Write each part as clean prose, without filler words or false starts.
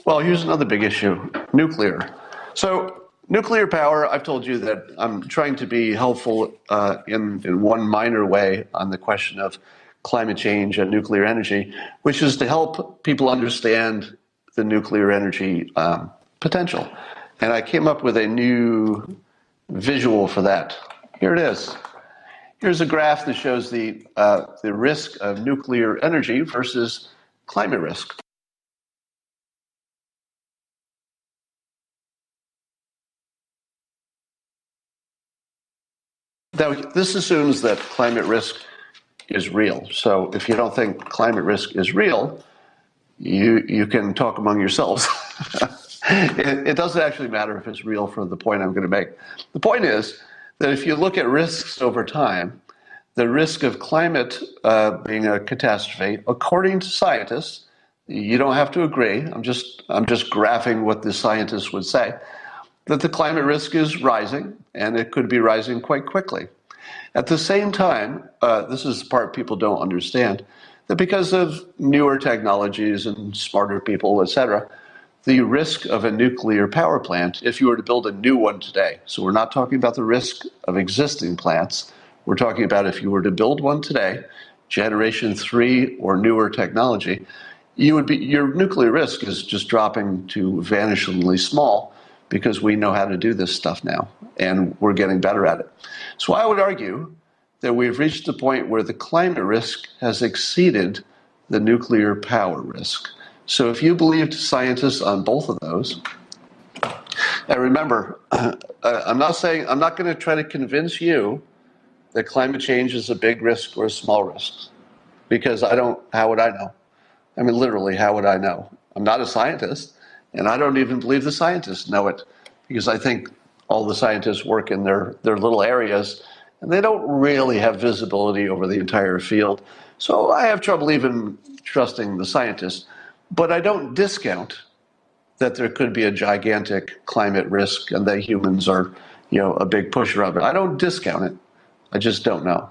Well, here's another big issue, nuclear. So nuclear power, I've told you that I'm trying to be helpful in one minor way on the question of climate change and nuclear energy, which is to help people understand the nuclear energy potential. And I came up with a new visual for that. Here it is. Here's a graph that shows the risk of nuclear energy versus climate risk. Now, this assumes that climate risk is real. So if you don't think climate risk is real, you can talk among yourselves. It doesn't actually matter if it's real for the point I'm going to make. The point is that if you look at risks over time, the risk of climate being a catastrophe, according to scientists, you don't have to agree. I'm just graphing what the scientists would say, that the climate risk is rising, and it could be rising quite quickly. At the same time, this is the part people don't understand, that because of newer technologies and smarter people, et cetera, the risk of a nuclear power plant, if you were to build a new one today, so we're not talking about the risk of existing plants, we're talking about if you were to build one today, generation 3 or newer technology, your nuclear risk is just dropping to vanishingly small because we know how to do this stuff now and we're getting better at it. So I would argue that we've reached the point where the climate risk has exceeded the nuclear power risk. So if you believed scientists on both of those, and remember, I'm not going to try to convince you that climate change is a big risk or a small risk, because how would I know? I mean, literally, how would I know? I'm not a scientist, and I don't even believe the scientists know it, because I think all the scientists work in their little areas, and they don't really have visibility over the entire field. So I have trouble even trusting the scientists. But I don't discount that there could be a gigantic climate risk and that humans are, a big pusher of it. I don't discount it. I just don't know.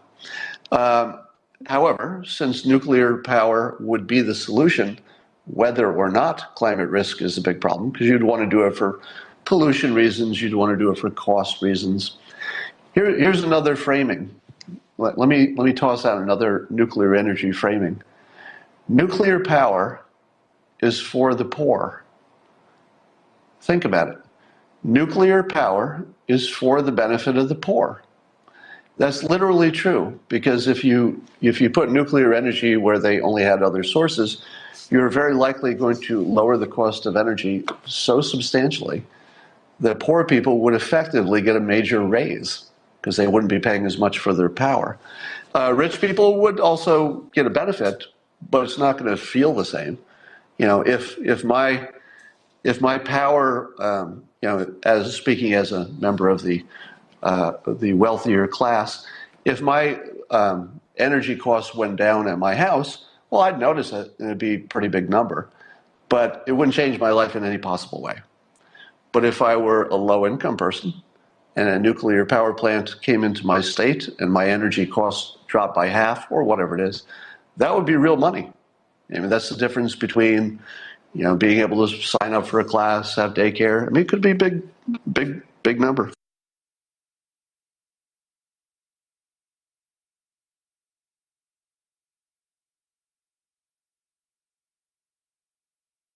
However, since nuclear power would be the solution, whether or not climate risk is a big problem, because you'd want to do it for pollution reasons, you'd want to do it for cost reasons. Here's another framing. Let me toss out another nuclear energy framing. Nuclear power is for the poor. Think about it. Nuclear power is for the benefit of the poor. That's literally true, because if you put nuclear energy where they only had other sources, you're very likely going to lower the cost of energy so substantially that poor people would effectively get a major raise because they wouldn't be paying as much for their power. Rich people would also get a benefit, but it's not going to feel the same. If my power, as speaking as a member of the wealthier class, if my energy costs went down at my house, well, I'd notice it, and it'd be a pretty big number, but it wouldn't change my life in any possible way. But if I were a low-income person and a nuclear power plant came into my state and my energy costs dropped by half or whatever it is, that would be real money. I mean, that's the difference between, being able to sign up for a class, have daycare. I mean, it could be a big number.